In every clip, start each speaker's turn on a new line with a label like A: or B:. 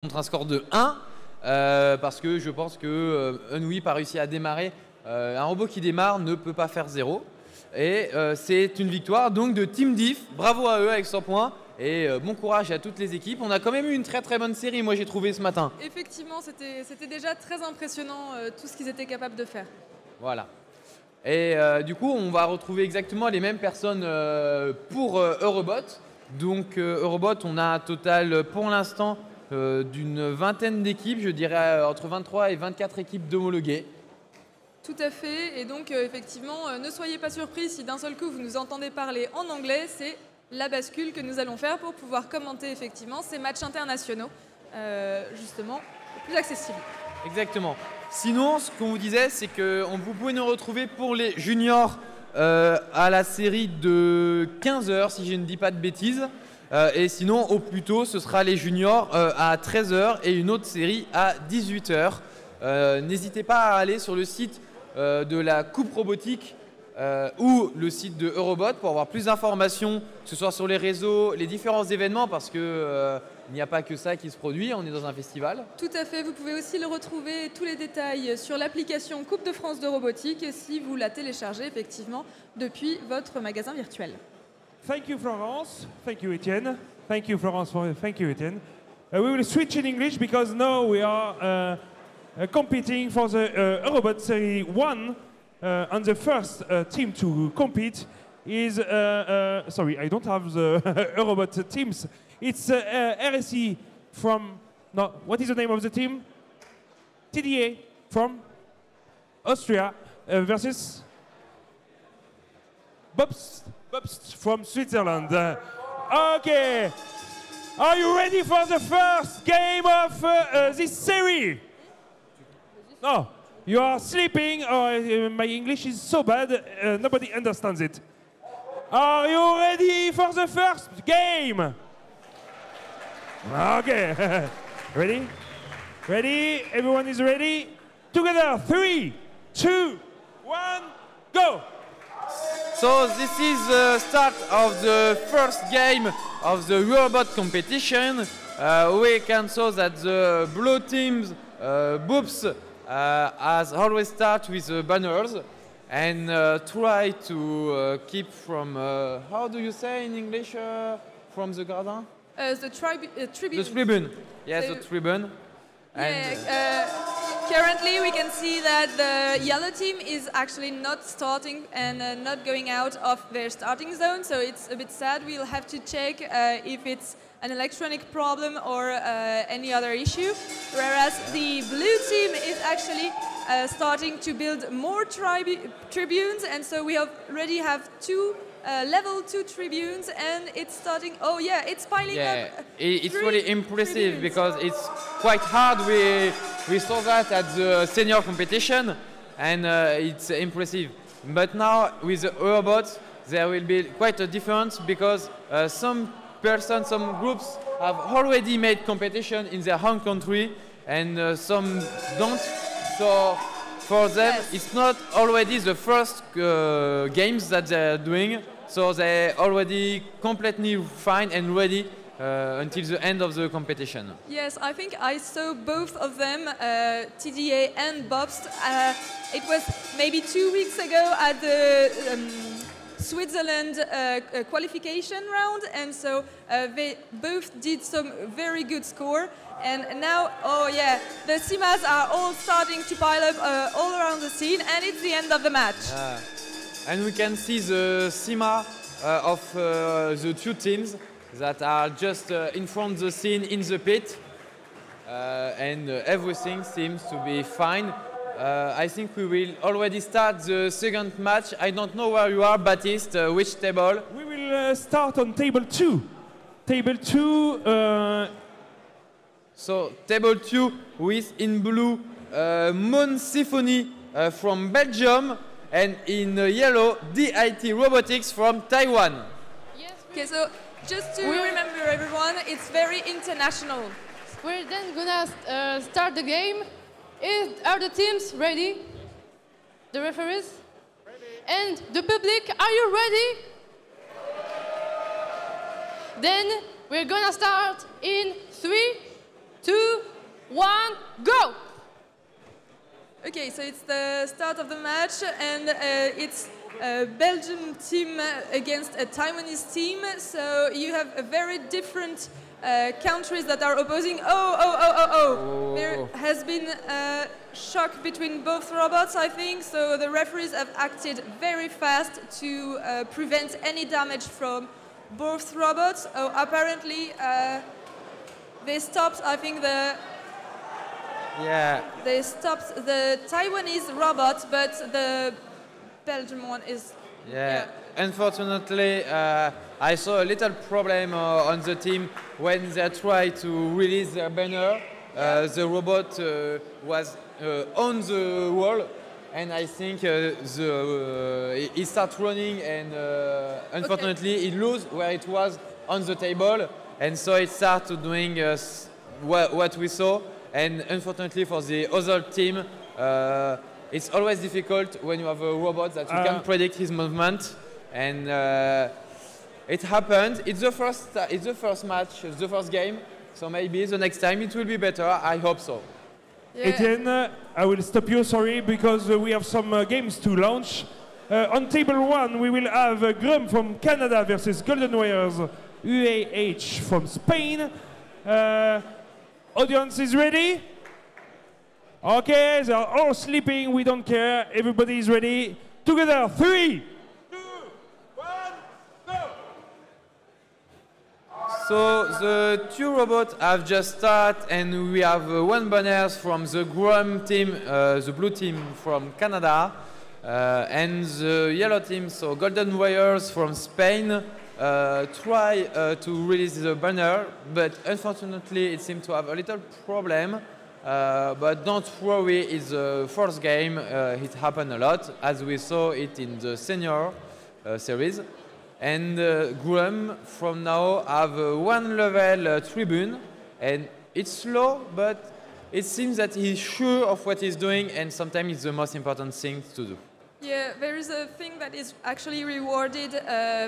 A: contre un score de 1 parce que je pense que Unwip a réussi à démarrer. Un robot qui démarre ne peut pas faire 0. Et c'est une victoire donc de Team Diff. Bravo à eux avec 100 points. Et bon courage à toutes les équipes. On a quand même eu une très très bonne série, moi j'ai trouvé ce matin.
B: Effectivement, c'était déjà très impressionnant tout ce qu'ils étaient capables de faire.
A: Voilà. Et du coup, on va retrouver exactement les mêmes personnes pour Eurobot. Donc Eurobot, on a un total pour l'instant d'une vingtaine d'équipes, je dirais entre 23 et 24 équipes d'homologués.
B: Tout à fait, et donc effectivement, ne soyez pas surpris si d'un seul coup vous nous entendez parler en anglais, c'est la bascule que nous allons faire pour pouvoir commenter effectivement ces matchs internationaux, justement, plus accessibles.
A: Exactement. Sinon, ce qu'on vous disait, c'est que vous pouvez nous retrouver pour les juniors à la série de 15h, si je ne dis pas de bêtises. Et sinon, au plus tôt, ce sera les juniors à 13h et une autre série à 18h. N'hésitez pas à aller sur le site de la Coupe Robotique ou le site de Eurobot pour avoir plus d'informations, que ce soit sur les réseaux, les différents événements, parce que il n'y a pas que ça qui se produit, on est dans un festival.
B: Tout à fait, vous pouvez aussi le retrouver, tous les détails, sur l'application Coupe de France de robotique, si vous la téléchargez effectivement depuis votre magasin virtuel.
C: Thank you, Florence. Thank you, Etienne. Thank you, Florence. Thank you, Etienne. We will switch in English because now we are competing for the Eurobot Series 1. And the first team to compete is, sorry, I don't have the Eurobot teams. It's RSE from, no, what is the name of the team? TDA from Austria versus Bobst from Switzerland. Okay, are you ready for the first game of this series? No. You are sleeping, or my English is so bad, nobody understands it. Are you ready for the first game? Okay. Ready? Ready? Everyone is ready? Together, 3, 2, 1, go!
A: So this is the start of the first game of the Eurobot competition. We can show that the blue teams, Boops, as always start with the banners and try to keep from, how do you say in English, from the garden?
B: The tribune.
A: The tribune, yes, the tribune.
B: Yeah, currently we can see that the yellow team is actually not starting and not going out of their starting zone, so it's a bit sad. We'll have to check if it's an electronic problem or any other issue, whereas the blue team is actually starting to build more tribunes, and so we already have two level 2 tribunes, and it's starting, oh yeah, it's piling up.
A: It's really impressive because it's quite hard. We saw that at the senior competition, and it's impressive. But now with the robots, there will be quite a difference because some groups have already made competition in their home country and some don't. So for them, yes, it's not already the first games that they're doing. So they're already completely fine and ready until the end of the competition.
B: Yes, I think I saw both of them, TDA and Bobst. It was maybe 2 weeks ago at the Switzerland qualification round, and so they both did some very good score. And now, oh yeah, the CIMAs are all starting to pile up all around the scene, and it's the end of the match.
A: And we can see the CIMA of the two teams that are just in front of the scene in the pit, and everything seems to be fine. I think we will already start the second match. I don't know where you are, Baptiste, which table?
C: We will start on table 2. Table 2.
A: So table 2 with in blue Mon Symphony from Belgium, and in yellow DIT Robotics from Taiwan.
B: Yes. Okay, so just to remember everyone, it's very international.
D: We're then gonna start the game. Are the teams ready? The referees? Ready. And the public, are you ready? Then we're gonna start in 3, 2, 1, go!
B: Okay, so it's the start of the match, and it's a Belgian team against a Taiwanese team. So you have a very different countries that are opposing. Oh! There has been a shock between both robots, I think. So the referees have acted very fast to prevent any damage from both robots. Oh, apparently they stopped. I think they stopped the Taiwanese robot, but the Belgian one is...
A: Yeah. Unfortunately, I saw a little problem on the team when they tried to release their banner. The robot was on the wall, and I think he started running, and unfortunately he lost where it was on the table, and so it started doing what we saw. And unfortunately for the other team, it's always difficult when you have a robot that you can predict his movement. And it happened. It's the first match, it's the first game. So maybe the next time it will be better. I hope so.
B: Yeah.
C: Etienne, I will stop you, sorry, because we have some games to launch. On table 1, we will have Grum from Canada versus Golden Warriors UAH from Spain. Audience is ready? Okay, they are all sleeping, we don't care. Everybody is ready. Together, 3, 2, 1, go!
A: So the two robots have just started, and we have one banners from the Grum team, the blue team from Canada, and the yellow team, so Golden Warriors from Spain, try to release the banner, but unfortunately it seemed to have a little problem. But don't worry, it's the first game. It happened a lot, as we saw it in the senior series. And Grum from now have one level tribune, and it's slow, but it seems that he's sure of what he's doing, and sometimes it's the most important thing to do.
B: Yeah, there is a thing that is actually rewarded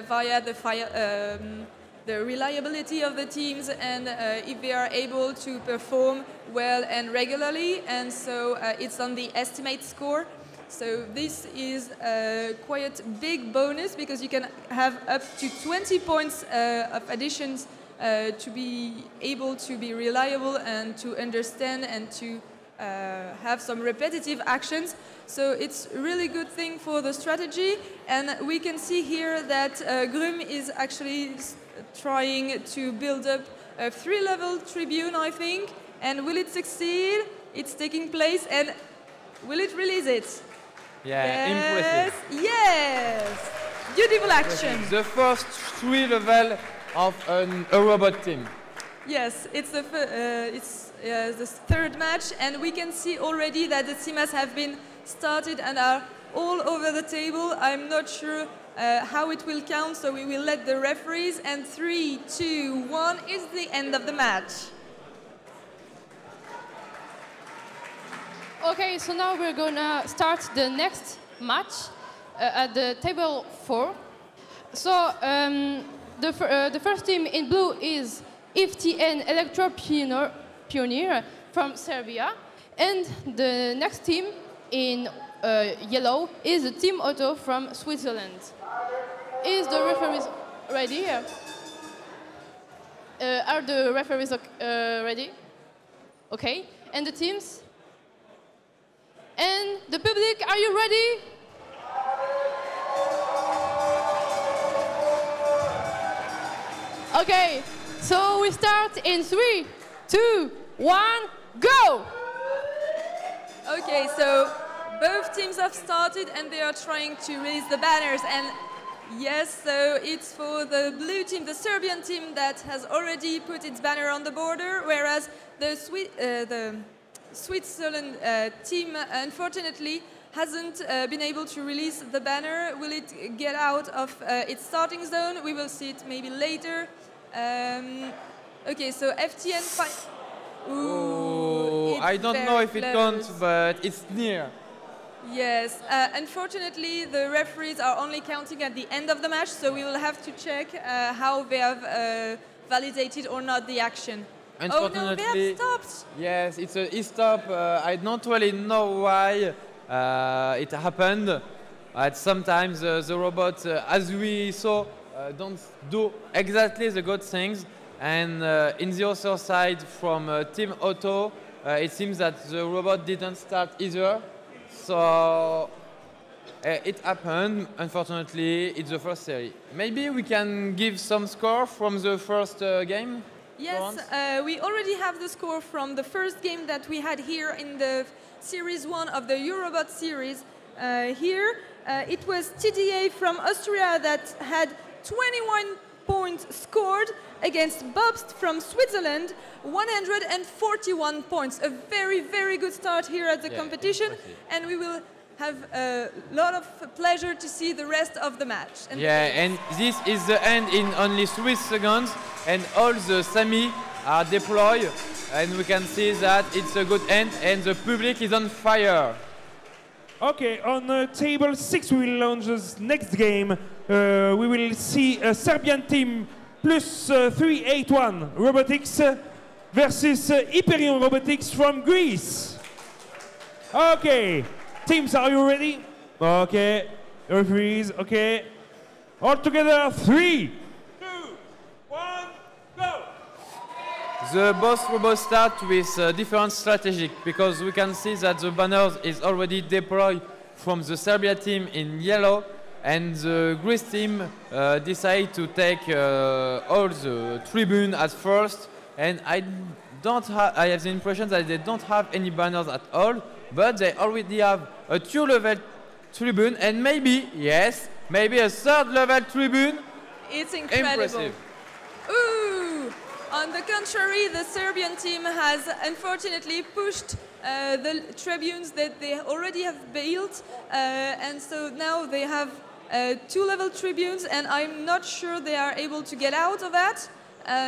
B: via the reliability of the teams, and if they are able to perform well and regularly, and so it's on the estimate score. So this is a quite big bonus, because you can have up to 20 points of additions to be able to be reliable and to understand and to have some repetitive actions. So it's a really good thing for the strategy, and we can see here that Grum is actually trying to build up a 3-level tribune, I think. And will it succeed? It's taking place, and will it release it?
A: Yeah,
B: yes.
A: impressive.
B: Yes! Beautiful action.
A: The first 3 level of a robot team.
B: Yes, it's the third match, and we can see already that the teams have been started and are all over the table. I'm not sure how it will count, so we will let the referees. And 3, 2, 1 is the end of the match.
D: Okay, so now we're gonna start the next match at the table 4. So the first team in blue is FTN Electro Pioneer from Serbia, and the next team in yellow is Team Auto from Switzerland. Is the referees ready? Are the referees ready? Okay, and the teams? And the public, are you ready? Okay, so we start in 3, 2, 1, go!
B: Okay, so both teams have started and they are trying to raise the banners. And yes, so it's for the blue team, the Serbian team, that has already put its banner on the border, whereas the Switzerland team, unfortunately, hasn't been able to release the banner. Will it get out of its starting zone? We will see it maybe later. Okay, so FTN...
A: Ooh, I don't know if it counts, but it's near.
B: Yes, unfortunately, the referees are only counting at the end of the match, so we will have to check how they have validated or not the action.
A: unfortunately,
B: they have stopped.
A: yes, it's a e-stop. I don't really know why it happened. Sometimes the robot, as we saw, don't do exactly the good things. And in the other side, from Team Auto, it seems that the robot didn't start either. So it happened, unfortunately, it's the first series. Maybe we can give some score from the first game?
B: Yes, we already have the score from the first game that we had here in the Series 1 of the Eurobot series. Here, it was TDA from Austria that had 21 points scored against Bobst from Switzerland, 141 points. A very, very good start here at the competition, and we will have a lot of pleasure to see the rest of the match.
A: And this is the end in only 3 seconds, and all the Sami are deployed, and we can see that it's a good end, and the public is on fire.
C: Okay, on table 6 we will launch this next game. We will see a Serbian team plus 381 Robotics versus Hyperion Robotics from Greece. Okay, teams, are you ready? Okay, referees, okay. All together, 3, 2, 1, go!
A: The both robots start with different strategies because we can see that the banners is already deployed from the Serbia team in yellow, and the Greece team decide to take all the tribune at first. And I have the impression that they don't have any banners at all, but they already have a 2-level tribune and maybe, yes, maybe a 3rd-level tribune.
B: It's incredible.
A: Impressive.
B: Ooh! On the contrary, the Serbian team has unfortunately pushed the tribunes that they already have built, and so now they have 2-level tribunes, and I'm not sure they are able to get out of that.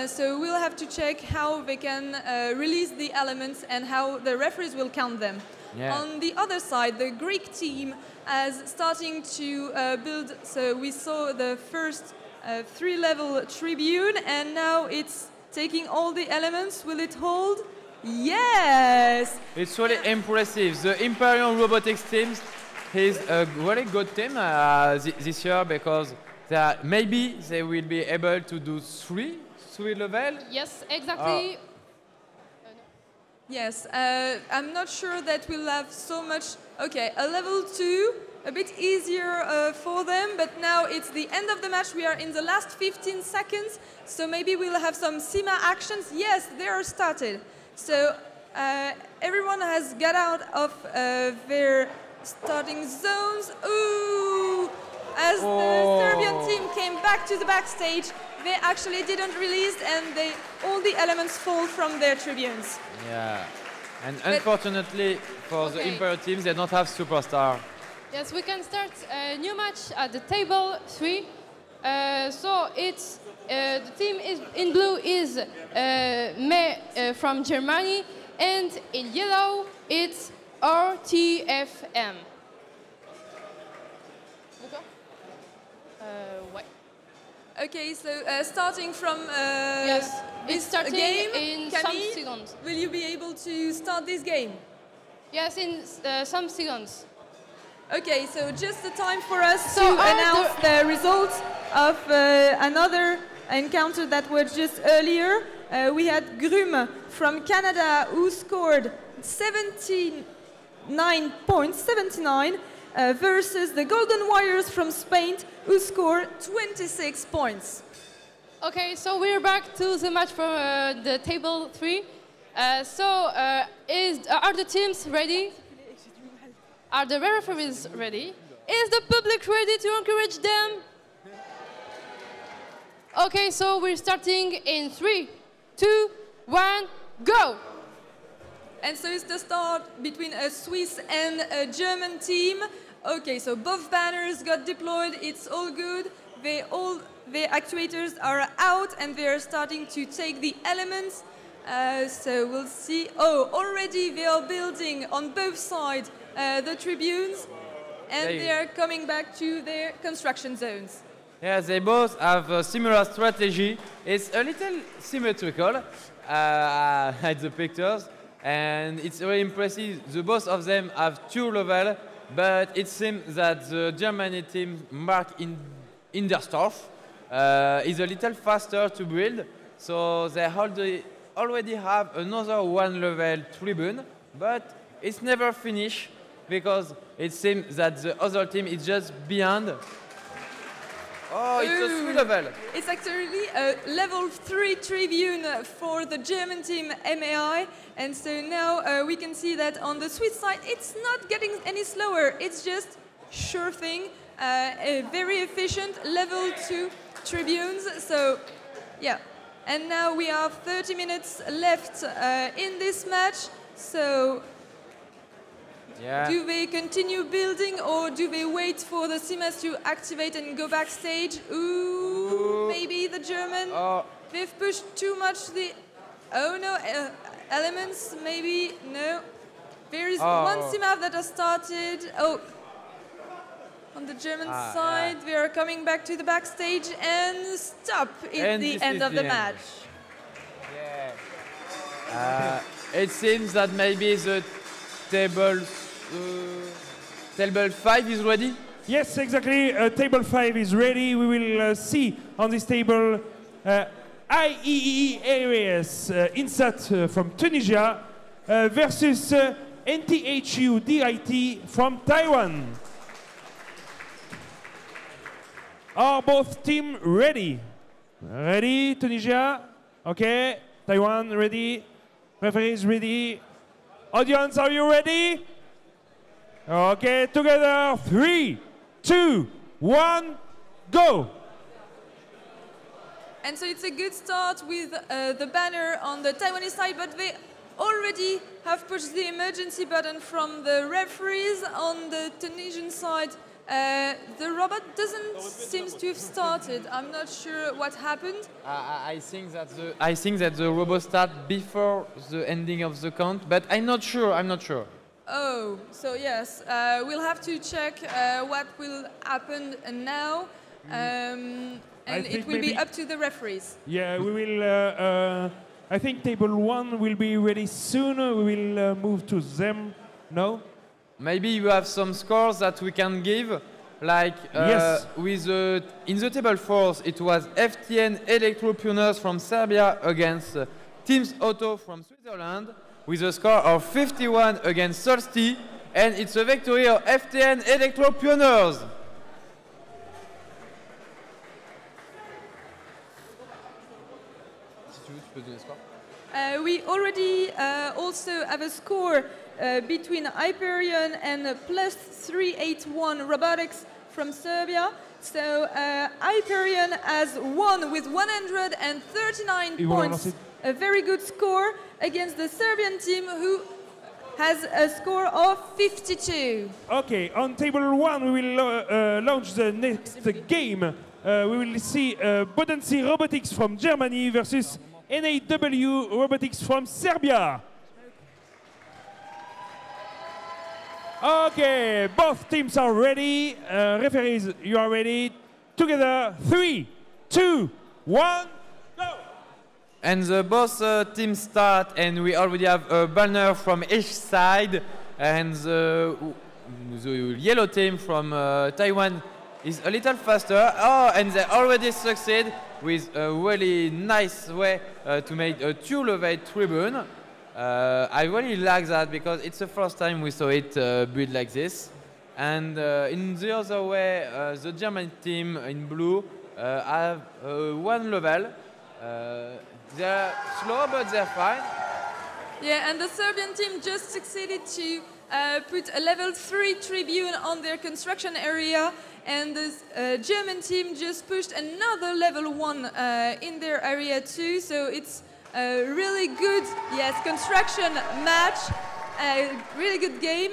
B: So we'll have to check how they can release the elements and how the referees will count them.
A: Yeah.
B: On the other side, the Greek team is starting to build, so we saw the first 3-level tribune, and now it's taking all the elements. Will it hold? Yes!
A: It's really impressive. The Imperial Robotics team is a really good team this year because maybe they will be able to do 3 level.
D: Yes, exactly.
B: Yes, I'm not sure that we'll have so much. Okay, a level 2, a bit easier for them, but now it's the end of the match. We are in the last 15 seconds, so maybe we'll have some SEMA actions. Yes, they are started. So everyone has got out of their starting zones. Ooh! As the Serbian team came back to the backstage, they actually didn't release, and all the elements fall from their tribunes.
A: Yeah, and unfortunately for the Imperial teams, they don't have superstar.
D: Yes, we can start a new match at the table 3. So it's the team in blue is from Germany, and in yellow it's RTFM.
B: Okay, so starting from
D: yes, it's starting
B: game,
D: in
B: Camille,
D: some seconds.
B: Will you be able to start this game?
D: Yes, in some seconds.
B: Okay, so just the time for us to announce the results of another encounter that was just earlier. We had Grum from Canada who scored 79 points, 79, versus the Golden Warriors from Spain who scored 26 points.
D: Okay, so we're back to the match for the table 3. Are the teams ready? Are the referees ready? Is the public ready to encourage them? Okay, so we're starting in 3, 2, 1, go!
B: And so it's the start between a Swiss and a German team. Okay, so both banners got deployed, it's all good. The actuators are out and they're starting to take the elements. So we'll see. Oh, already they are building on both sides the tribunes, and they are coming back to their construction zones.
A: Yeah, they both have a similar strategy. It's a little symmetrical. at the pictures, and it's really impressive. Both of them have 2 levels, but it seems that the Germany team, Mark Inderstorf, is a little faster to build, so they already have another 1 level tribune, but it's never finished because it seems that the other team is just beyond. Oh, it's a 3 level.
B: It's actually a level 3 tribune for the German team MAI, and so now we can see that on the Swiss side it's not getting any slower, it's just sure thing, a very efficient level 2 tribunes, so yeah. And now we have 30 minutes left in this match, so
A: yeah.
B: Do they continue building or do they wait for the CMAS to activate and go backstage? Ooh, maybe the German. They've pushed too much the... Oh no, elements, maybe, no. There is one CMAS that has started. Oh, on the German side, they are coming back to the backstage and stop at the end of the match.
A: Yeah. It seems that maybe the table 5 is ready?
C: Yes, exactly. Table 5 is ready. We will see on this table IEEE Areas INSAT from Tunisia versus NTHU DIT from Taiwan. Are both teams ready? Ready, Tunisia? Okay. Taiwan, ready? Referees, ready? Audience, are you ready? Okay, together, 3, 2, 1, go!
B: And so it's a good start with the banner on the Taiwanese side, but they already have pushed the emergency button from the referees. On the Tunisian side, the robot doesn't seem to have started. I'm not sure what happened.
A: I think that the robot started before the ending of the count, but I'm not sure.
B: Oh, so yes, we'll have to check what will happen now, and it will be up to the referees.
C: Yeah, we will. I think table 1 will be ready soon. We will move to them. No?
A: Maybe you have some scores that we can give, like
C: yes.
A: In the table 4, it was FTN Electropioners from Serbia against Teams Auto from Switzerland, with a score of 51 against 30, and it's a victory of FTN Electropioners.
B: We already also have a score between Hyperion and plus 381 Robotics from Serbia. So Hyperion has won with 139 points. A very good score against the Serbian team, who has a score of 52.
C: Okay, on table 1 we will launch the next game. We will see Bodensi Robotics from Germany versus NAW Robotics from Serbia. Okay, both teams are ready. Referees, you are ready. Together, 3, 2, 1, go!
A: And the both teams start, and we already have a banner from each side, and the yellow team from Taiwan is a little faster. Oh, and they already succeed with a really nice way to make a 2-level tribune. I really like that because it's the first time we saw it built like this. And in the other way, the German team in blue have 1 level. They're slow, but they're fine.
B: Yeah, and the Serbian team just succeeded to put a level 3 tribune on their construction area, and the German team just pushed another level 1 in their area too. So it's a really good, yes, construction match. A really good game.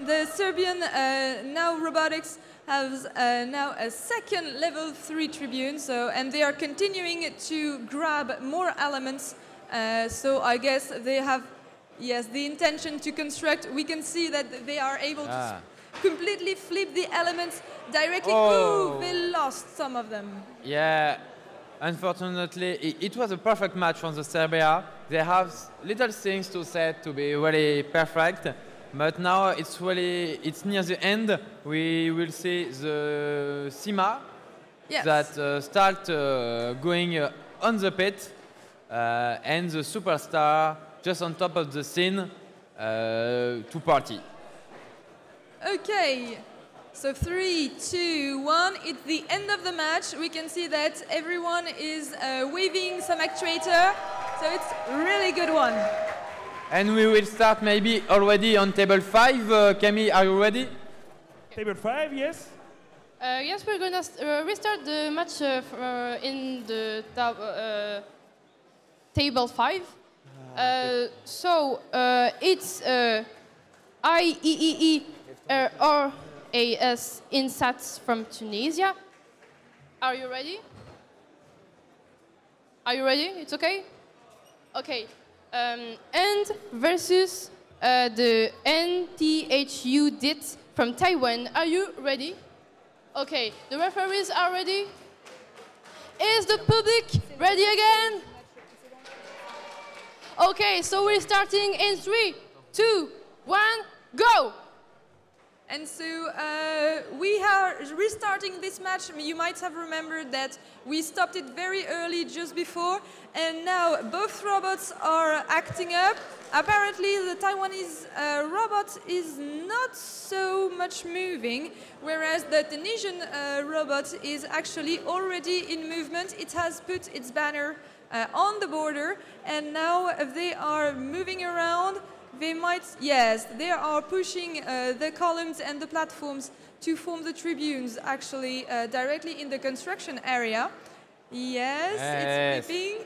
B: The Serbian now Robotics has now a second level 3 tribune, so, and they are continuing to grab more elements. So I guess they have, yes, the intention to construct. We can see that they are able to completely flip the elements directly.
A: Oh.
B: Ooh, they lost some of them.
A: Yeah, unfortunately, it was a perfect match from the Serbia, they have little things to set to be really perfect. But now it's near the end. We will see the Sima
B: Yes.
A: that start going on the pit and the superstar just on top of the scene to party.
B: Okay, so 3, 2, 1. It's the end of the match. We can see that everyone is waving some actuator, so it's a really good one.
A: And we will start maybe already on table 5. Camille, are you ready?
C: Table 5, yes?
D: Yes, we're gonna restart the match in the table 5. So it's IEEE RAS Insats from Tunisia. Are you ready? Are you ready? It's okay? Okay. And versus the NTHU DIT from Taiwan. Are you ready? Okay, the referees are ready. Is the public ready again? Okay, so we're starting in 3, 2, 1, go!
B: And so we are restarting this match. You might have remembered that we stopped it very early just before, and now both robots are acting up. Apparently the Taiwanese robot is not so much moving, whereas the Tunisian robot is actually already in movement. It has put its banner on the border, and now they are moving around. They might, yes, they are pushing the columns and the platforms to form the tribunes, actually, directly in the construction area. Yes, it's flipping.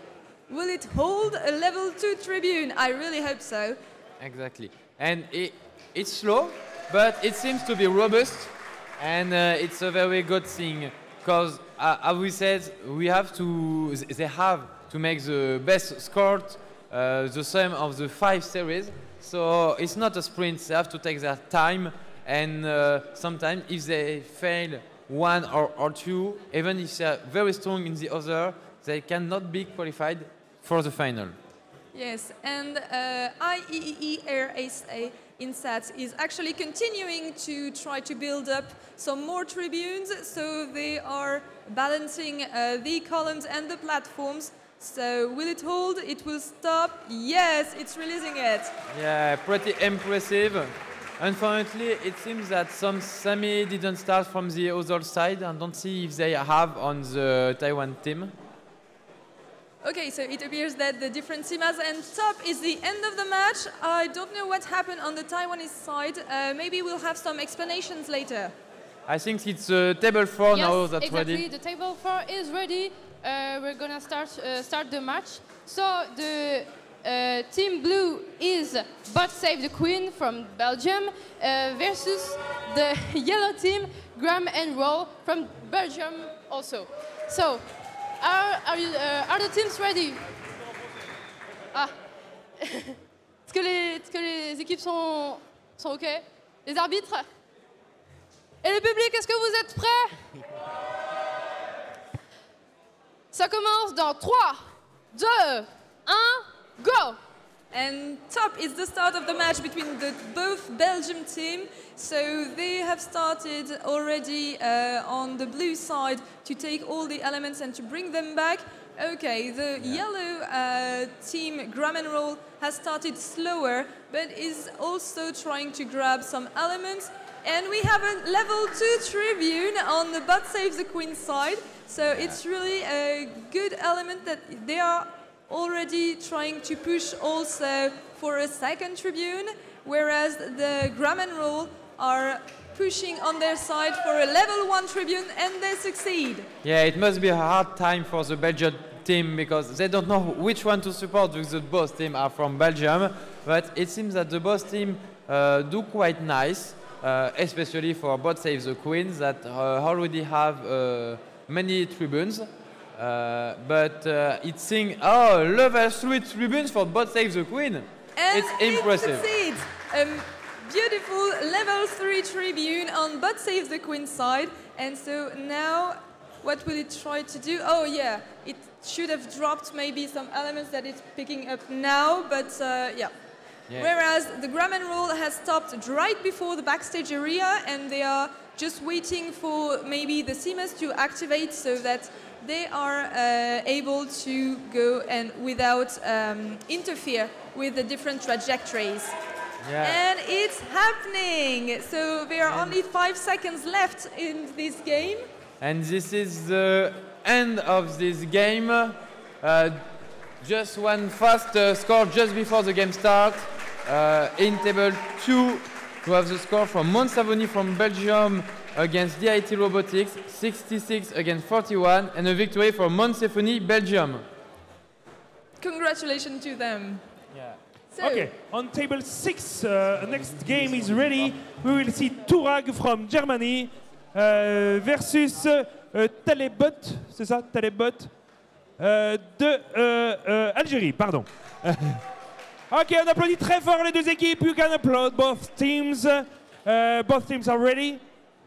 B: Will it hold a level 2 tribune? I really hope so.
A: Exactly. And it's slow, but it seems to be robust, and it's a very good thing, because, as we said, they have to make the best score, the sum of the 5 series. So it's not a sprint, they have to take their time, and sometimes if they fail one or two, even if they are very strong in the other, they cannot be qualified for the final.
B: Yes, and IEEE RSA Insats is actually continuing to try to build up some more tribunes, so they are balancing the columns and the platforms. So will it hold? It will stop. Yes, it's releasing it.
A: Yeah, pretty impressive. Unfortunately, it seems that some Sami didn't start from the other side, and don't see if they have on the Taiwan team.
B: Okay, so it appears that the different Simas and top is the end of the match. I don't know what happened on the Taiwanese side. Maybe we'll have some explanations later.
A: I think it's table 4 now that's
D: exactly.
A: ready.
D: The table 4 is ready. We're gonna start the match. So the team blue is Bot Save the Queen from Belgium versus the yellow team Graham and Roll from Belgium also. So are the teams ready? Ah. Est-ce que les équipes sont OK? Les arbitres? Et le public, est-ce que vous êtes prêts? Ça commence dans 3, 2, 1, go!
B: And top is the start of the match between the both Belgium team. So they have started already on the blue side to take all the elements and to bring them back. Okay, the yellow team, Graham and Roll, has started slower, but is also trying to grab some elements. And we have a level 2 tribune on the Bot Save the Queen side. So it's really a good element that they are already trying to push also for a second tribune, whereas the Graham and Roll are pushing on their side for a level 1 tribune, and they succeed.
A: Yeah, it must be a hard time for the Belgian team because they don't know which one to support because the both team are from Belgium, but it seems that the both team do quite nice, especially for Bot Save the Queen that already have many tribunes. But it's saying, oh, level 3 tribunes for Bot Save the Queen.
B: And
A: it's impressive.
B: It succeeds. Beautiful level 3 tribune on Bot Save the Queen side. And so now, what will it try to do? Oh yeah, it should have dropped maybe some elements that it's picking up now, but yeah. Whereas the Graham and Roll has stopped right before the backstage area, and they are just waiting for maybe the CMOS to activate so that they are able to go and without interfere with the different trajectories. And it's happening! So there are only 5 seconds left in this game.
A: And this is the end of this game. Just one fast score just before the game starts. In table 2, we have the score from Mont Savoni from Belgium against DIT Robotics, 66 against 41, and a victory for Mont Savoni, Belgium.
B: Congratulations to them. So
C: okay, on table 6, next game is ready. We will see Tourag from Germany versus Talebot, c'est ça, Talebot de Algérie, pardon. Ok, on applaudit très fort les deux équipes. You can applaud both teams. Both teams are ready.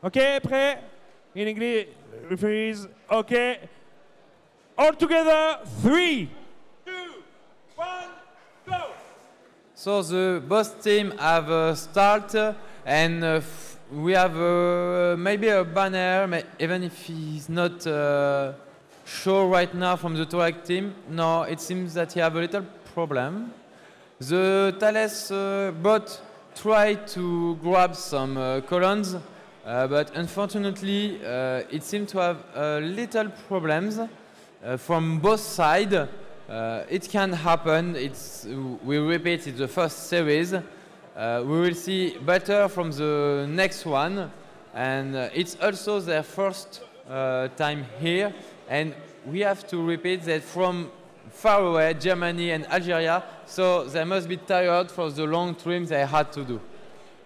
C: Ok, prêt? In English, referees. Ok. All together, 3, 2, 1, go!
A: So the both team have a start, and we have maybe a banner, even if he's not sure right now from the Tourag team. No, it seems that he have a little problem. The Thales bot tried to grab some columns, but unfortunately it seemed to have little problems from both sides. It can happen. We repeat, it's the first series. We will see better from the next one, and it's also their first time here, and we have to repeat that from far away, Germany and Algeria, so they must be tired for the long trims they had to do.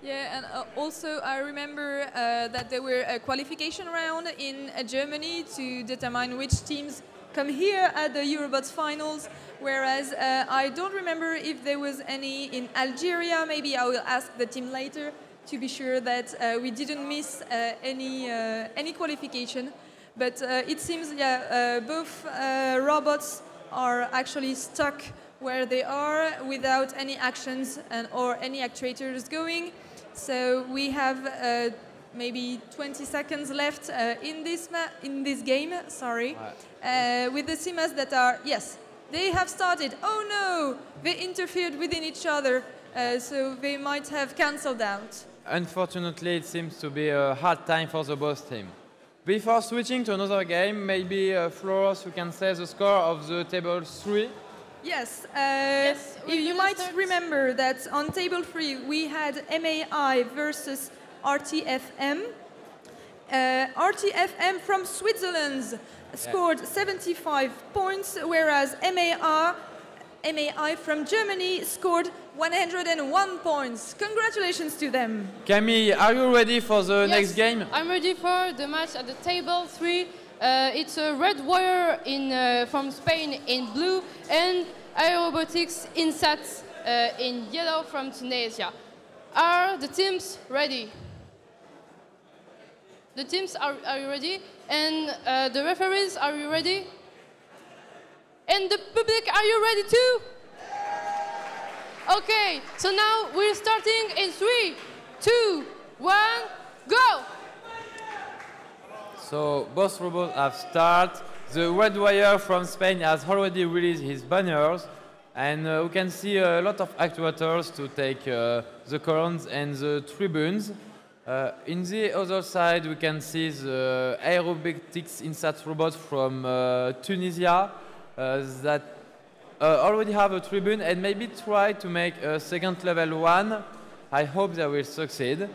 B: Yeah, and also I remember that there were a qualification round in Germany to determine which teams come here at the Eurobot finals, whereas I don't remember if there was any in Algeria. Maybe I will ask the team later to be sure that we didn't miss any qualification. But it seems, yeah, both robots are actually stuck where they are without any actions or any actuators going. So we have maybe 20 seconds left in this game. Sorry, with the CMOS that are, yes, they have started. Oh no, they interfered within each other, so they might have cancelled out.
A: Unfortunately, it seems to be a hard time for the both team. Before switching to another game, maybe Floros, you can say the score of the table 3.
B: Yes, you might remember that on table 3 we had MAI versus RTFM. RTFM from Switzerland scored 75 points, whereas MAI from Germany scored 101 points. Congratulations to them.
A: Camille, are you ready for the next game?
D: I'm ready for the match at the table 3. It's a red wire from Spain in blue and Aerobotics Insats in yellow from Tunisia. Are the teams ready? The teams, are you ready? And the referees, are you ready? And the public, are you ready too? Okay, so now we're starting in 3, 2, 1, go!
A: So both robots have started. The red wire from Spain has already released his banners, and we can see a lot of actuators to take the columns and the tribunes. In the other side, we can see the Aerobotics Insat robot from Tunisia that already have a tribune and maybe try to make a second level one. I hope they will succeed.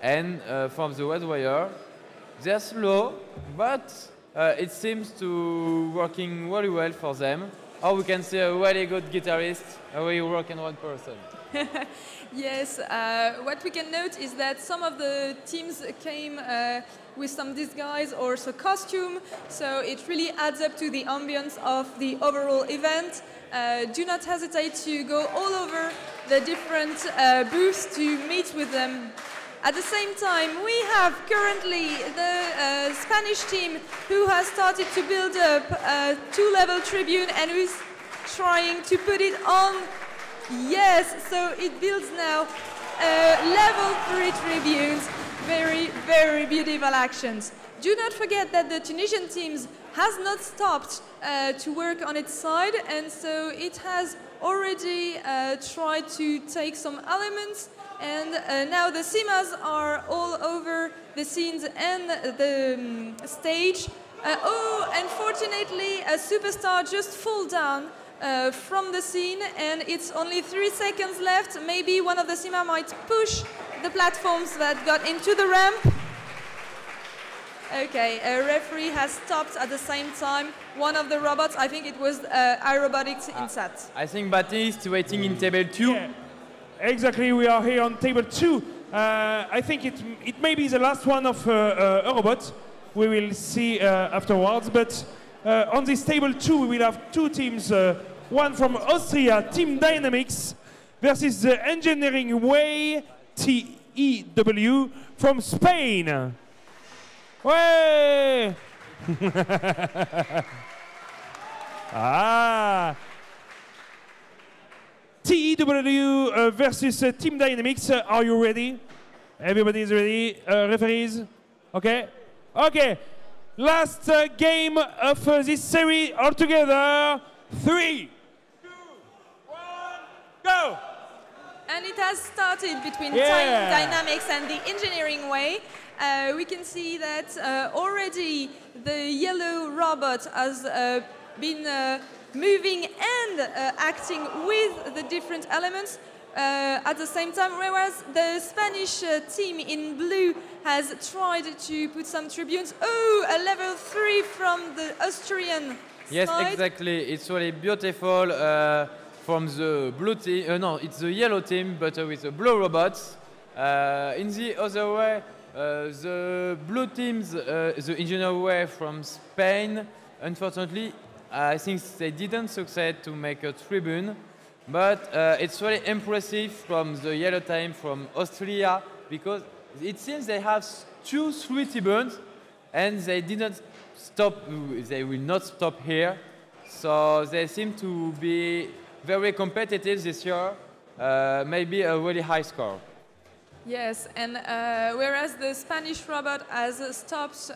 A: And from the red wire, they're slow, but it seems to working very well for them. Or we can see a really good guitarist, a really rock and roll person.
B: Yes, what we can note is that some of the teams came with some disguise or some costume, so it really adds up to the ambience of the overall event. Do not hesitate to go all over the different booths to meet with them At the same time, we have currently the Spanish team who has started to build up a two-level tribune and who's trying to put it on. Yes, so it builds now level 3 tribunes. Very, very beautiful actions. Do not forget that the Tunisian teams has not stopped to work on its side, and so it has already tried to take some elements, and now the CIMAs are all over the scenes and the stage. Oh, unfortunately, a superstar just fell down from the scene, and it's only 3 seconds left. Maybe one of the CIMA might push the platforms that got into the ramp. Okay, a referee has stopped at the same time. One of the robots, I think it was Aerobotics Insat.
A: I think Baptiste waiting in table 2.
C: Yeah, exactly, we are here on table 2. I think it may be the last one of Eurobot. We will see afterwards, but on this table 2 we will have 2 teams. One from Austria, Team Dynamics, versus the Engineering Way, TEW, from Spain. Way! TEW versus Team Dynamics. Are you ready? Everybody is ready. Referees? Okay? Okay. Last game of this series altogether. 3, 2, 1, go!
B: And it has started between Team Dynamics and the Engineering Way. We can see that already the yellow robot has been moving and acting with the different elements at the same time, whereas the Spanish team in blue has tried to put some tribunes. Oh, a level 3 from the Austrian
A: Yes,
B: side.
A: exactly. It's really beautiful from the blue team. No, it's the yellow team, but with the blue robots. In the other way, the blue teams, the engineer way from Spain, unfortunately, I think they didn't succeed to make a tribune. But it's really impressive from the yellow team from Austria, because it seems they have 2-3 tribunes, and they didn't stop. They will not stop here. So they seem to be very competitive this year. Maybe a really high score.
B: Yes, and whereas the Spanish robot has stopped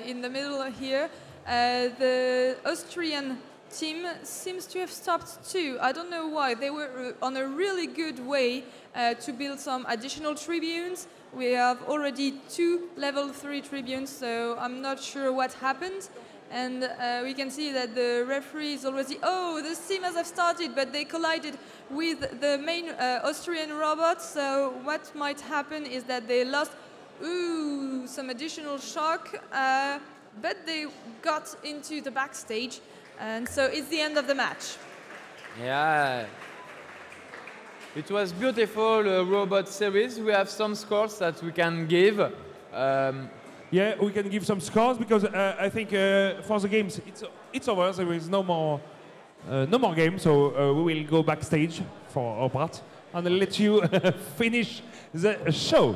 B: in the middle here, the Austrian team seems to have stopped too. I don't know why. They were on a really good way to build some additional tribunes. We have already 2 level 3 tribunes, so I'm not sure what happened. And we can see that the referee is already... Oh, the CIMAs have started, but they collided with the main Austrian robot. So what might happen is that they lost some additional shock, but they got into the backstage. And so it's the end of the match.
A: Yeah. It was beautiful robot series. We have some scores that we can give.
C: Yeah, we can give some scores because I think for the games it's over. There is no more games, so we will go backstage for our part and let you finish the show.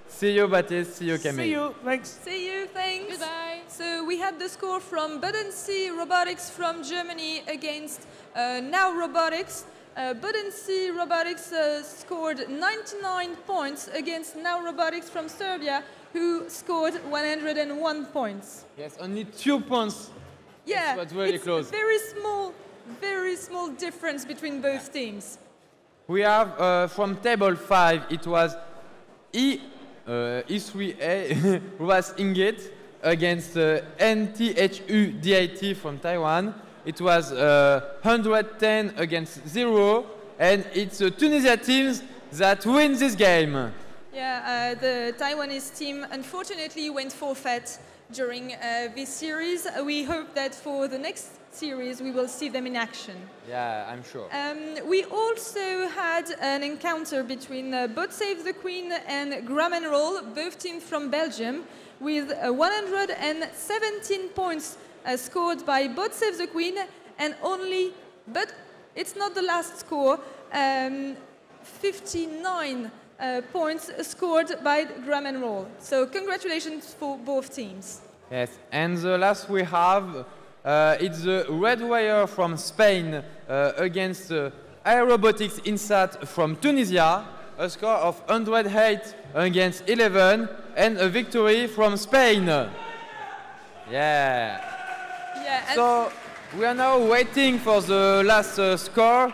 A: See you, Baptiste. See you, Camille.
C: See you. Thanks.
B: See you. Thanks.
D: Goodbye.
B: So we had the score from Bodensee Robotics from Germany against Now Robotics. Bodensee Robotics scored 99 points against Now Robotics from Serbia, who scored 101 points.
A: Yes, only 2 points.
B: Yeah,
A: it was really
B: it's
A: close.
B: very small difference between both teams.
A: We have from table 5, it was E3A who was Ingrid against NTHU DIT from Taiwan. It was 110 against 0, and it's the Tunisia teams that win this game.
B: Yeah, the Taiwanese team unfortunately went forfeit during this series. We hope that for the next series we will see them in action.
A: Yeah, I'm sure.
B: We also had an encounter between Bot Save the Queen and Gram and Roll, both teams from Belgium, with 117 points scored by Bot Save the Queen, and only, but it's not the last score, 59 points scored by Graham and Roll. So congratulations for both teams.
A: Yes, and the last we have, it's the Red Wire from Spain against Aerobotics Insat from Tunisia, a score of 108 against 11, and a victory from Spain. Yeah. So we are now waiting for the last score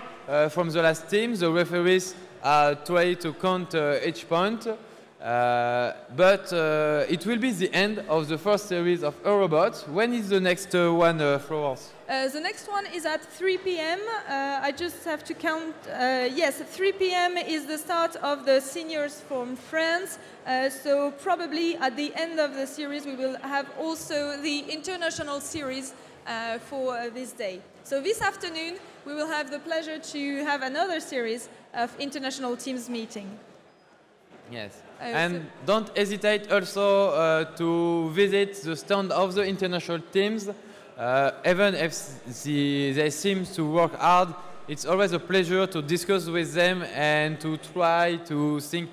A: from the last team. The referees try to count each point. But it will be the end of the first series of Eurobot. When is the next one, Florence?
B: The next one is at 3 p.m. I just have to count. Yes, 3 p.m. is the start of the seniors from France. So probably at the end of the series, we will have also the international series for this day. So this afternoon, we will have the pleasure to have another series of international teams meeting.
A: Yes. And don't hesitate also to visit the stand of the international teams. Even if they seem to work hard, it's always a pleasure to discuss with them and to try to think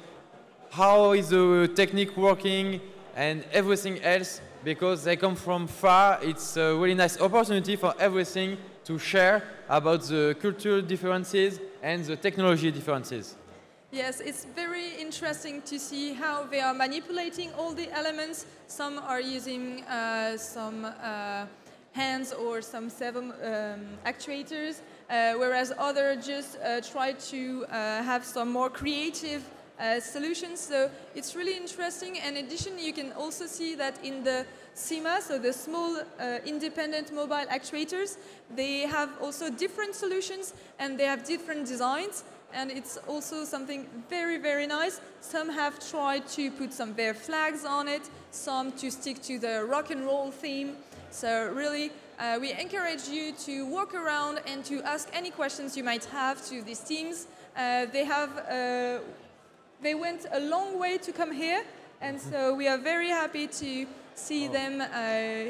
A: how is the technique working and everything else, because they come from far. It's a really nice opportunity for everything to share about the cultural differences and the technology differences.
B: Yes, it's very interesting to see how they are manipulating all the elements. Some are using some hands or some servo actuators, whereas others just try to have some more creative solutions. So it's really interesting. In addition, you can also see that in the SIMA, so the small independent mobile actuators, they have also different solutions and they have different designs. And it's also something very, very nice. Some have tried to put some of their flags on it, some to stick to the rock and roll theme. So really, we encourage you to walk around and to ask any questions you might have to these teams. They went a long way to come here, and so we are very happy to see them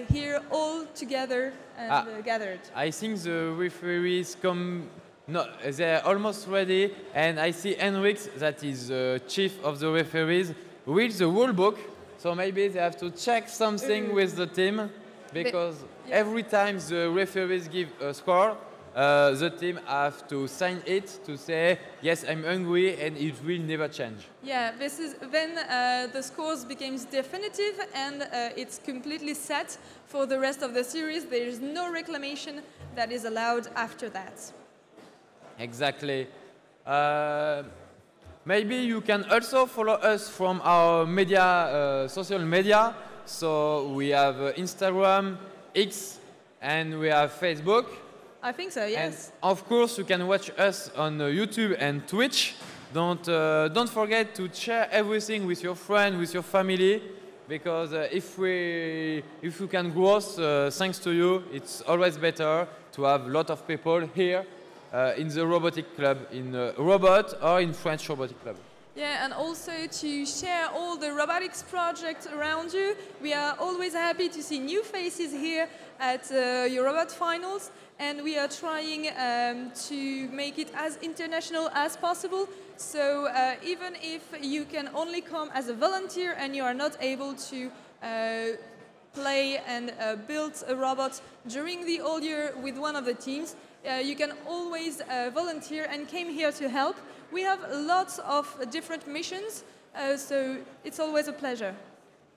B: here all together and gathered.
A: I think the referees come. No, they're almost ready, and I see Henrik, that is the chief of the referees, with the rule book. So maybe they have to check something with the team, because every time the referees give a score, the team have to sign it to say, yes, I'm hungry, and it will never change.
B: Yeah, this is when the scores becomes definitive and it's completely set for the rest of the series. There is no reclamation that is allowed after that.
A: Exactly. Maybe you can also follow us from our media, social media. So we have Instagram, X, and we have Facebook.
B: I think so, yes.
A: And of course, you can watch us on YouTube and Twitch. Don't forget to share everything with your friend, with your family, because if we can grow thanks to you, it's always better to have a lot of people here. In the robotic club, in Robot or in French Robotic Club.
B: Yeah, and also to share all the robotics projects around you. We are always happy to see new faces here at Eurobot Finals, and we are trying to make it as international as possible. So even if you can only come as a volunteer and you are not able to play and build a robot during the whole year with one of the teams, you can always volunteer and came here to help. We have lots of different missions, so it's always a pleasure.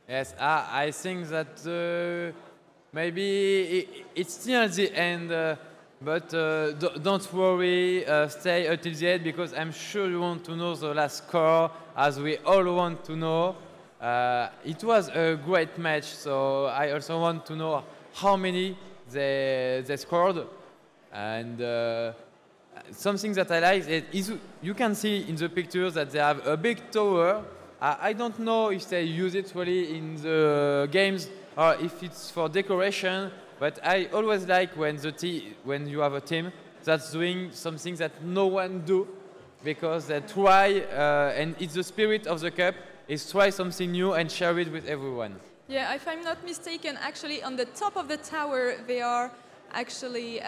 A: Yes, I think that maybe it's still at the end, but don't worry, stay until the end, because I'm sure you want to know the last score, as we all want to know. It was a great match, so I also want to know how many they scored. And something that I like is you can see in the pictures that they have a big tower. I don't know if they use it really in the games or if it's for decoration, but I always like when you have a team that's doing something that no one do, because they try, and it's the spirit of the cup, is try something new and share it with everyone.
B: Yeah, if I'm not mistaken, actually on the top of the tower there are actually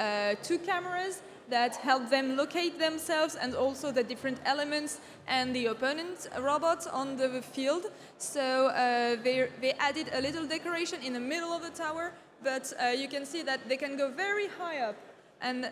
B: 2 cameras, that help them locate themselves and also the different elements and the opponent robots on the field. So they added a little decoration in the middle of the tower, but you can see that they can go very high up. And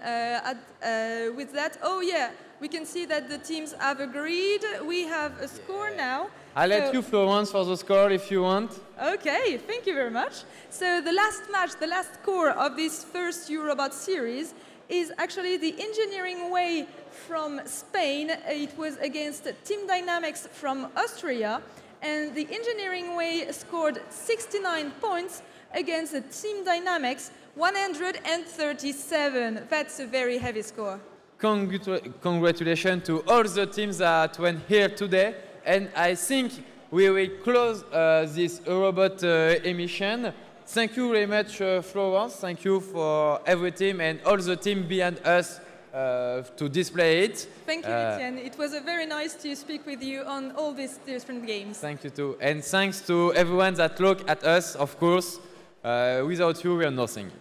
B: with that, oh yeah, we can see that the teams have agreed. We have a score now.
A: I'll let you, Florence, for the score if you want.
B: Okay, thank you very much. So the last match, the last score of this first Eurobot series is actually the Engineering Way from Spain. It was against Team Dynamics from Austria. And the Engineering Way scored 69 points against the Team Dynamics 137. That's a very heavy score.
A: Congratulations to all the teams that went here today. And I think we will close this Eurobot emission. Thank you very much, Florence. Thank you for every team and all the team behind us to display it.
B: Thank you, Etienne. It was very nice to speak with you on all these different games.
A: Thank you too. And thanks to everyone that looked at us, of course. Without you, we are nothing.